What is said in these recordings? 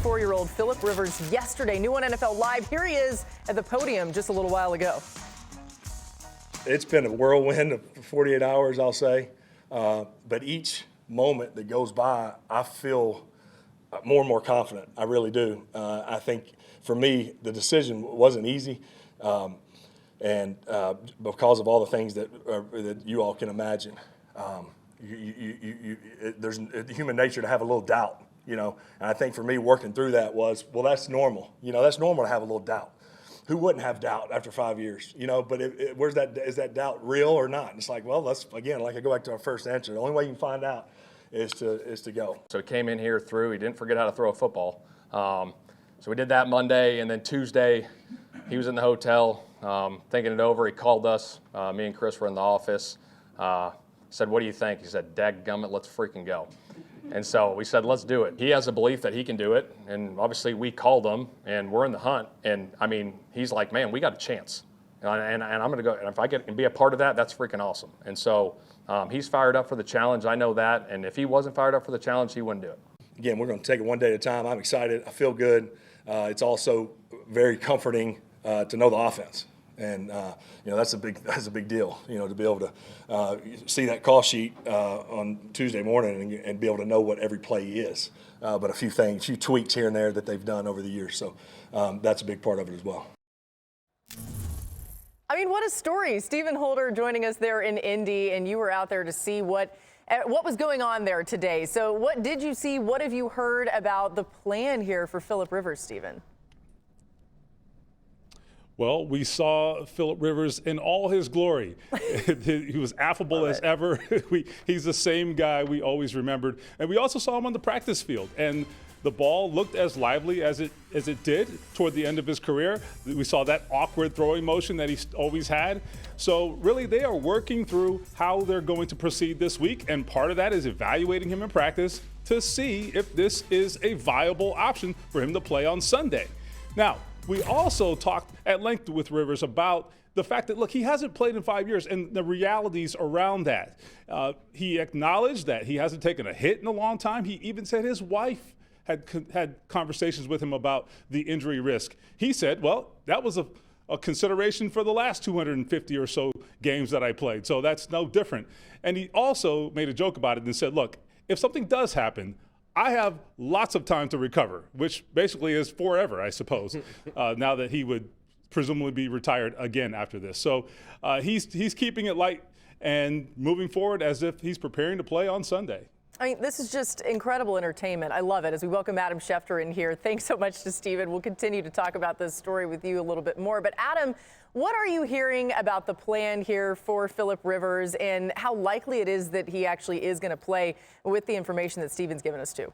44-year-old Philip Rivers yesterday. New on NFL Live. Here he is at the podium just a little while ago. It's been a whirlwind of 48 hours, I'll say. But each moment that goes by, I feel more and more confident. I really do. I think for me, the decision wasn't easy. And because of all the things that you all can imagine, there's human nature to have a little doubt, you know. And I think for me, working through that was, well, that's normal. You know, that's normal to have a little doubt. Who wouldn't have doubt after 5 years, you know? But where's that? Is that doubt real or not? And it's like, well, let's again, like I go back to our first answer. The only way you can find out is to go. So he came in here, he didn't forget how to throw a football. So we did that Monday, and then Tuesday, he was in the hotel thinking it over. He called us. Me and Chris were in the office. Said, what do you think? He said, dadgummit, let's freaking go. And so we said, let's do it. He has a belief that he can do it. And obviously we called him and we're in the hunt. And I mean, he's like, man, we got a chance. And I'm going to go. And if I can be a part of that, that's freaking awesome. And so he's fired up for the challenge. I know that. And if he wasn't fired up for the challenge, he wouldn't do it. Again, we're going to take it one day at a time. I'm excited. I feel good. It's also very comforting to know the offense. And you know, that's a big deal. You know, to be able to see that call sheet on Tuesday morning and be able to know what every play is. But a few tweaks here and there that they've done over the years. So that's a big part of it as well. I mean, what a story! Stephen Holder joining us there in Indy, and you were out there to see what was going on there today. So, what did you see? What have you heard about the plan here for Philip Rivers, Stephen? Well, we saw Philip Rivers in all his glory. He was affable as ever. He's the same guy we always remembered. And we also saw him on the practice field. And the ball looked as lively as it did toward the end of his career. We saw that awkward throwing motion that he always had. So really, they are working through how they're going to proceed this week. And part of that is evaluating him in practice to see if this is a viable option for him to play on Sunday. Now, we also talked at length with Rivers about the fact that, look, he hasn't played in 5 years and the realities around that. He acknowledged that he hasn't taken a hit in a long time. He even said his wife had conversations with him about the injury risk. He said, well, that was a consideration for the last 250 or so games that I played, so that's no different. And he also made a joke about it and said, look, if something does happen, I have lots of time to recover, which basically is forever, I suppose, now that he would presumably be retired again after this. So he's keeping it light and moving forward as if he's preparing to play on Sunday. I mean, this is just incredible entertainment. I love it. As we welcome Adam Schefter in here, thanks so much to Stephen. We'll continue to talk about this story with you a little bit more. But Adam, what are you hearing about the plan here for Philip Rivers and how likely it is that he actually is going to play with the information that Stephen's given us too?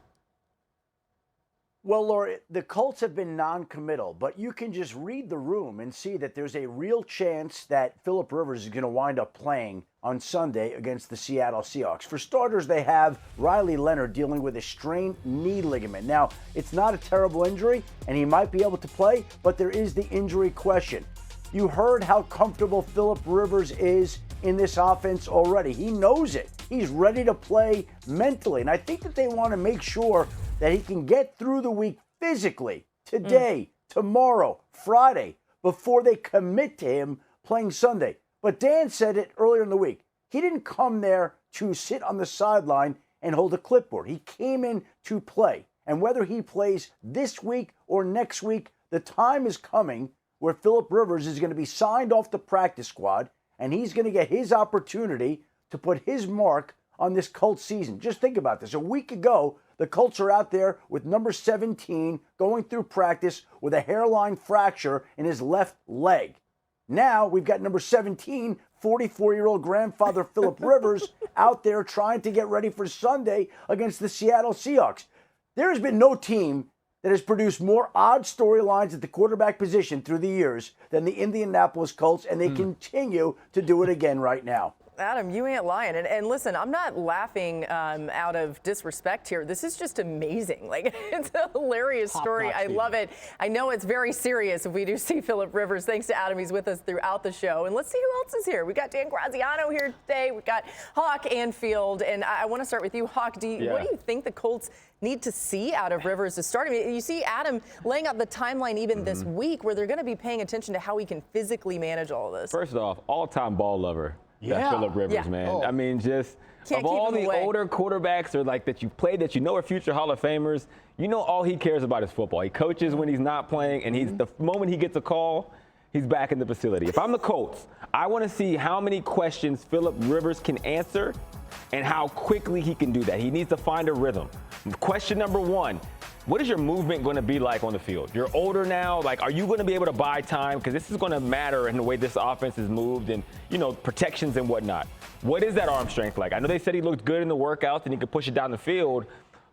Well, Laura, the Colts have been non-committal, but you can just read the room and see that there's a real chance that Philip Rivers is going to wind up playing on Sunday against the Seattle Seahawks. For starters, they have Riley Leonard dealing with a strained knee ligament. Now, it's not a terrible injury, and he might be able to play, but there is the injury question. You heard how comfortable Philip Rivers is in this offense already. He knows it. He's ready to play mentally, and I think that they want to make sure that he can get through the week physically today, tomorrow, Friday, before they commit to him playing Sunday. But Dan said it earlier in the week. He didn't come there to sit on the sideline and hold a clipboard. He came in to play. And whether he plays this week or next week, the time is coming where Philip Rivers is going to be signed off the practice squad, and he's going to get his opportunity to put his mark on this Colts season. Just think about this. A week ago, the Colts are out there with number 17 going through practice with a hairline fracture in his left leg. Now we've got number 17, 44-year-old grandfather Philip Rivers out there trying to get ready for Sunday against the Seattle Seahawks. There has been no team that has produced more odd storylines at the quarterback position through the years than the Indianapolis Colts, and they continue to do it again right now. Adam, you ain't lying. And listen, I'm not laughing out of disrespect here. This is just amazing. Like, it's a hilarious story. I love it. I know it's very serious if we do see Philip Rivers. Thanks to Adam. He's with us throughout the show. And let's see who else is here. We got Dan Graziano here today. We got Hawk and Field. And I want to start with you, Hawk. What do you think the Colts need to see out of Rivers to start? I mean, you see Adam laying out the timeline even this week where they're going to be paying attention to how he can physically manage all of this. First off, all-time ball lover. That's Philip Rivers, man. Oh. I mean, just Can't of all the away. older quarterbacks or like that you played that you know are future Hall of Famers, you know all he cares about is football. He coaches when he's not playing, and he's the moment he gets a call, he's back in the facility. If I'm the Colts, I want to see how many questions Philip Rivers can answer and how quickly he can do that. He needs to find a rhythm. Question number one, what is your movement going to be like on the field? You're older now. Like, are you going to be able to buy time? Because this is going to matter in the way this offense is moved and, you know, protections and whatnot. What is that arm strength like? I know they said he looked good in the workouts and he could push it down the field.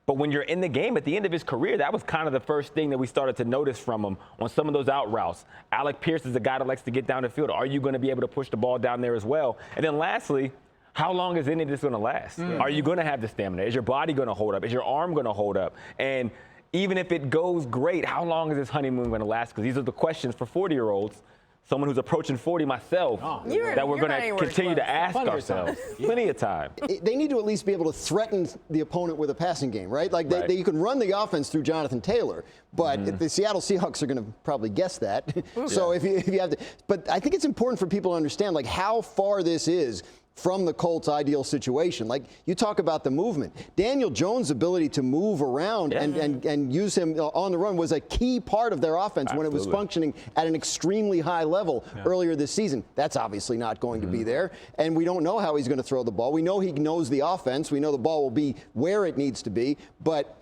But when you're in the game at the end of his career, that was kind of the first thing that we started to notice from him on some of those out routes. Alec Pierce is a guy that likes to get down the field. Are you going to be able to push the ball down there as well? And then lastly, how long is any of this going to last? Are you going to have the stamina? Is your body going to hold up? Is your arm going to hold up? And even if it goes great, how long is this honeymoon going to last? Because these are the questions for 40-year-olds, someone who's approaching 40 myself, that we're going to continue to ask ourselves. Plenty of time. They need to at least be able to threaten the opponent with a passing game, right? Like you can run the offense through Jonathan Taylor, but the Seattle Seahawks are going to probably guess that. So if you have to, but I think it's important for people to understand like how far this is from the Colts' ideal situation. Like, you talk about the movement. Daniel Jones' ability to move around and use him on the run was a key part of their offense when it was functioning at an extremely high level earlier this season. That's obviously not going to be there, and we don't know how he's going to throw the ball. We know he knows the offense. We know the ball will be where it needs to be, but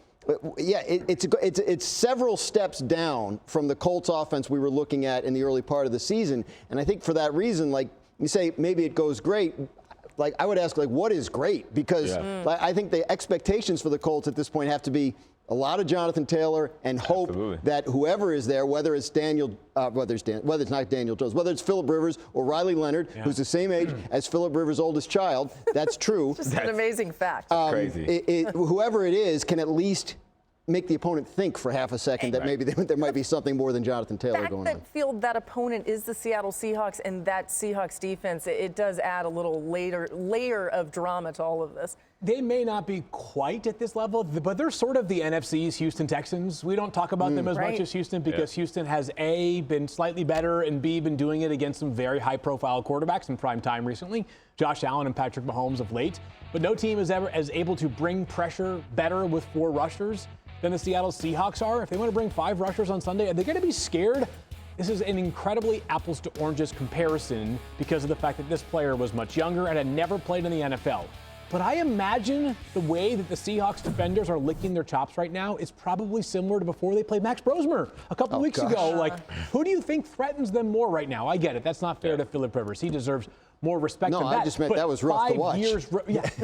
yeah, it's several steps down from the Colts offense we were looking at in the early part of the season, and I think for that reason, like you say, maybe it goes great. Like, I would ask, like, what is great? Because I think the expectations for the Colts at this point have to be a lot of Jonathan Taylor and hope that whoever is there, whether it's whether it's not Daniel Jones, whether it's Philip Rivers or Riley Leonard, who's the same age as Philip Rivers' oldest child, that's true. Just an amazing fact. Crazy. Whoever it is can at least make the opponent think for half a second that maybe there might be something more than Jonathan Taylor going on. Field, that opponent is the Seattle Seahawks, and that Seahawks defense, it does add a little layer of drama to all of this. They may not be quite at this level, but they're sort of the NFC's Houston Texans. We don't talk about them as much as Houston because Houston has A, been slightly better, and B, been doing it against some very high-profile quarterbacks in prime time recently, Josh Allen and Patrick Mahomes of late. But no team is ever as able to bring pressure better with 4 rushers than the Seattle Seahawks are. If they want to bring 5 rushers on Sunday, are they going to be scared? This is an incredibly apples to oranges comparison because of the fact that this player was much younger and had never played in the NFL. But I imagine the way that the Seahawks defenders are licking their chops right now is probably similar to before they played Max Brosmer a couple weeks ago. Like, who do you think threatens them more right now? I get it. That's not fair to Philip Rivers. He deserves more respect than that. No, I just meant that was rough to watch. 5 years,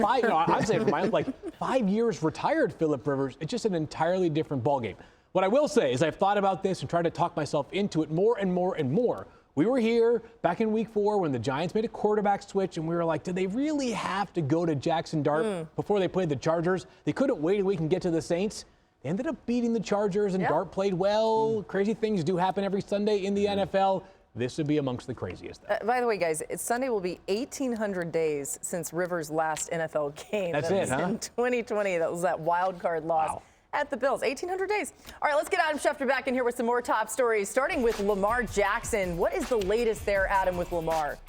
I'm saying for my like 5 years retired Philip Rivers. It's just an entirely different ballgame. What I will say is I've thought about this and tried to talk myself into it more and more and more. We were here back in week 4 when the Giants made a quarterback switch, and we were like, did they really have to go to Jackson Dart before they played the Chargers? They couldn't wait a week and get to the Saints. They ended up beating the Chargers, and Dart played well. Crazy things do happen every Sunday in the NFL. This would be amongst the craziest. By the way, guys, Sunday will be 1,800 days since Rivers' last NFL game. That's it, huh? In 2020, that was that wild card loss at the Bills. 1,800 days. All right, let's get Adam Schefter back in here with some more top stories, starting with Lamar Jackson. What is the latest there, Adam, with Lamar?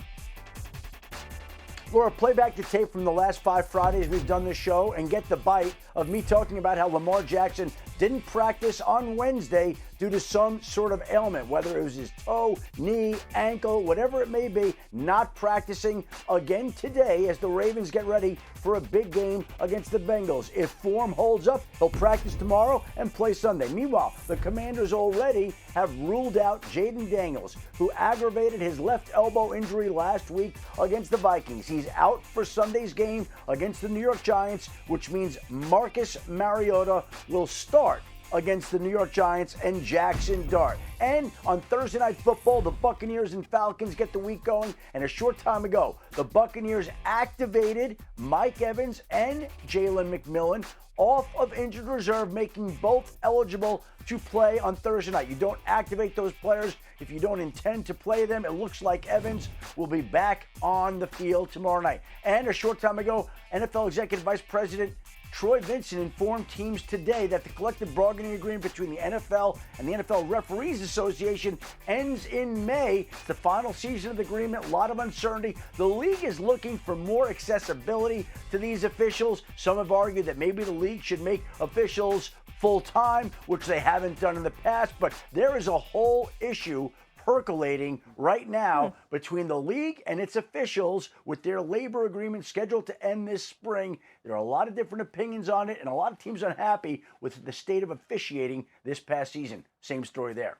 Laura, play back the tape from the last 5 Fridays we've done this show and get the bite of me talking about how Lamar Jackson didn't practice on Wednesday due to some sort of ailment, whether it was his toe, knee, ankle, whatever it may be, not practicing again today as the Ravens get ready for a big game against the Bengals. If form holds up, he'll practice tomorrow and play Sunday. Meanwhile, the Commanders already have ruled out Jaden Daniels, who aggravated his left elbow injury last week against the Vikings. He's out for Sunday's game against the New York Giants, which means Marcus Mariota will start against the New York Giants and Jackson Dart. And on Thursday Night Football, the Buccaneers and Falcons get the week going. And a short time ago, the Buccaneers activated Mike Evans and Jalen McMillan off of injured reserve, making both eligible to play on Thursday night. You don't activate those players if you don't intend to play them. It looks like Evans will be back on the field tomorrow night. And a short time ago, NFL Executive Vice President Troy Vincent informed teams today that the collective bargaining agreement between the NFL and the NFL Referees Association ends in May. It's the final season of the agreement, a lot of uncertainty. The league is looking for more accessibility to these officials. Some have argued that maybe the league should make officials full-time, which they haven't done in the past, but there is a whole issue percolating right now between the league and its officials with their labor agreement scheduled to end this spring. There are a lot of different opinions on it, and a lot of teams unhappy with the state of officiating this past season. Same story there.